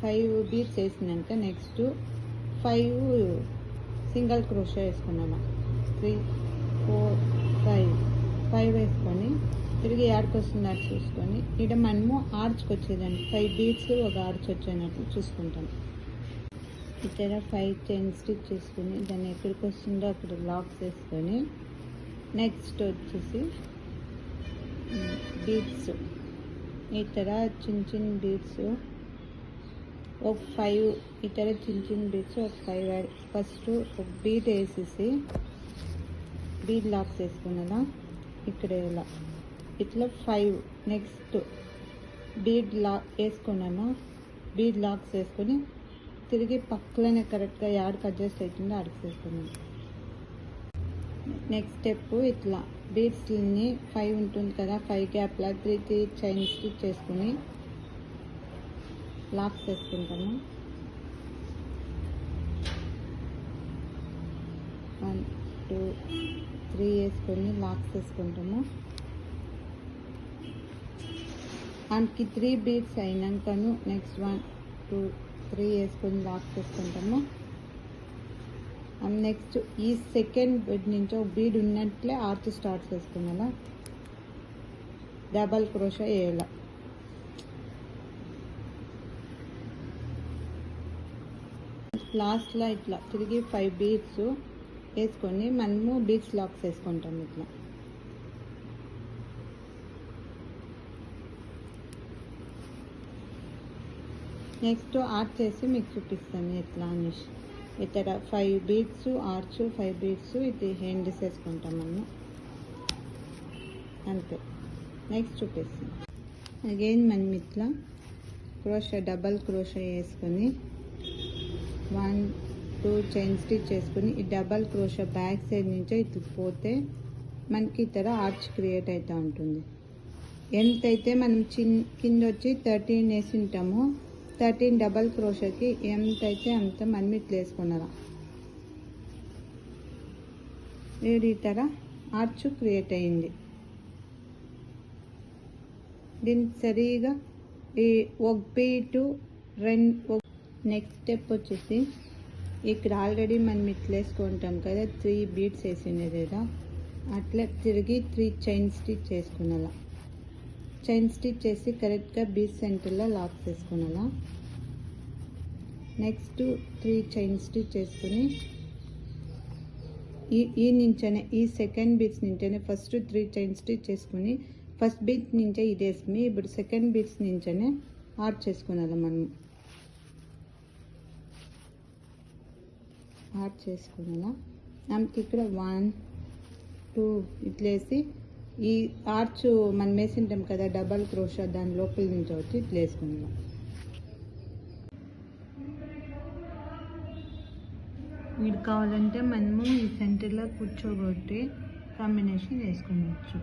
Five beats వేసినాక next 5 single crochet వేసుకున్నాను. 3 4 5 వేసుకొని తిరిగి యాడ్కి వస్తుందని చూసుకొని ఇక్కడ మనము ఆర్చ్కి వచ్చేదాన్ని 5 బీట్స్ ఒక ఆర్చ్ వచ్చేటట్లు చూసుకుంటాను. ఇక్కడ 5 చైన్ స్టిచ్ చేసుకుని దాన్ని ఎక్కడికి వస్తుందో అక్కడ లాక్స్ వేసుకొని నెక్స్ట్ వచ్చేసి బీట్స్ ఇతర చిన్న బీట్స్ ఒక 5 ఇతర చిన్న బీట్స్ ఒక 5 ఫస్ట్ ఒక బీట్ వేసేసి బీట్ లాక్స్ వేసుకునేలా ఇక్కడ ఇలా ఇట్లా 5 నెక్స్ట్ బీడ్ వేసుకున్నాను. బీడ్ లాక్స్ వేసుకొని తిరిగి పక్కనే కరెక్ట్గా యాడ్కి అడ్జస్ట్ అవుతుందో అడ్జస్ట్ వేసుకున్నాను. నెక్స్ట్ స్టెప్ ఇట్లా బీడ్స్ని 5 ఉంటుంది కదా 5 గ్యాప్లా 3 చైన్ స్టిచ్ చేసుకుని లాక్స్ వేసుకుంటాము. 1 2 3 వేసుకొని లాక్స్ వేసుకుంటాము. దానికి 3 బీడ్స్ అయినాకను నెక్స్ట్ 1 2 3 వేసుకొని లాక్స్ వేసుకుంటాము. అండ్ నెక్స్ట్ ఈ సెకండ్ బీడ్ నుంచి ఒక బీడ్ ఉన్నట్లే ఆర్చ్ స్టార్ట్ చేసుకున్నాలా డబల్ క్రోషా వేయాల. లాస్ట్లో ఇట్లా తిరిగి 5 బీడ్స్ వేసుకొని మనము బీడ్స్ లాక్స్ వేసుకుంటాం. ఇట్లా నెక్స్ట్ ఆర్చ్ చేసి మీకు చూపిస్తాను ఎట్లా అనేసి. ఇక్కడ 5 బీడ్స్ ఆర్చ్ 5 బీడ్స్ ఇది హ్యాండ్స్ వేసుకుంటాం మనము అంతే. నెక్స్ట్ చూపిస్తాను. అగైన్ మనం ఇట్లా క్రోషా డబల్ క్రోషా వేసుకొని 1 2 చైన్ స్టిచ్ చేసుకుని ఈ డబల్ క్రోషా బ్యాక్ సైడ్ నుంచో ఇట్లా పోతే మనకి ఇతర ఆర్చ్ క్రియేట్ అవుతూ ఉంటుంది. ఎంతైతే మనం కింద వచ్చి 13 వేసి ఉంటామో 13 డబల్ క్రోషాకి ఎంతైతే అంత మనం ఇట్లా వేసుకున్నారా ఈ తర ఆర్చ్ క్రియేట్ అయింది. దీనికి సరిగా ఈ ఒక బీటు 2 నెక్స్ట్ స్టెప్ వచ్చేసి ఇక్కడ ఆల్రెడీ మనం ఇట్లా వేసుకుంటాం కదా 3 బీడ్స్ వేసింది కదా అట్లా తిరిగి 3 చైన్ స్టిచ్ చేసుకునేలా చైన్ స్టిచ్ చేసి కరెక్ట్గా బీడ్ సెంటర్లో లాక్ చేసుకునేలా. నెక్స్ట్ 3 చైన్ స్టిచ్ చేసుకుని ఈ నుంచనే ఈ సెకండ్ బీడ్స్ నుంచనే ఫస్ట్ 3 చైన్ స్టిచ్ చేసుకుని ఫస్ట్ బీడ్ నుంచే ఇది వేసుకుని ఇప్పుడు సెకండ్ బీడ్స్ నుంచనే ఆర్చ్ చేసుకునేలా మనం ఆర్చ్ చేసుకునేలా. మనకి ఇక్కడ 1 2 ఇట్లేసి ఈ ఆర్చ్ మనం వేసింటాం కదా డబల్ క్రోషా దాని లోపల నుంచి వచ్చి ఇట్లా వేసుకున్నాం. వీడు కావాలంటే మనము ఈ సెంటర్లో కూర్చోబెట్టి కాంబినేషన్ వేసుకోవచ్చు.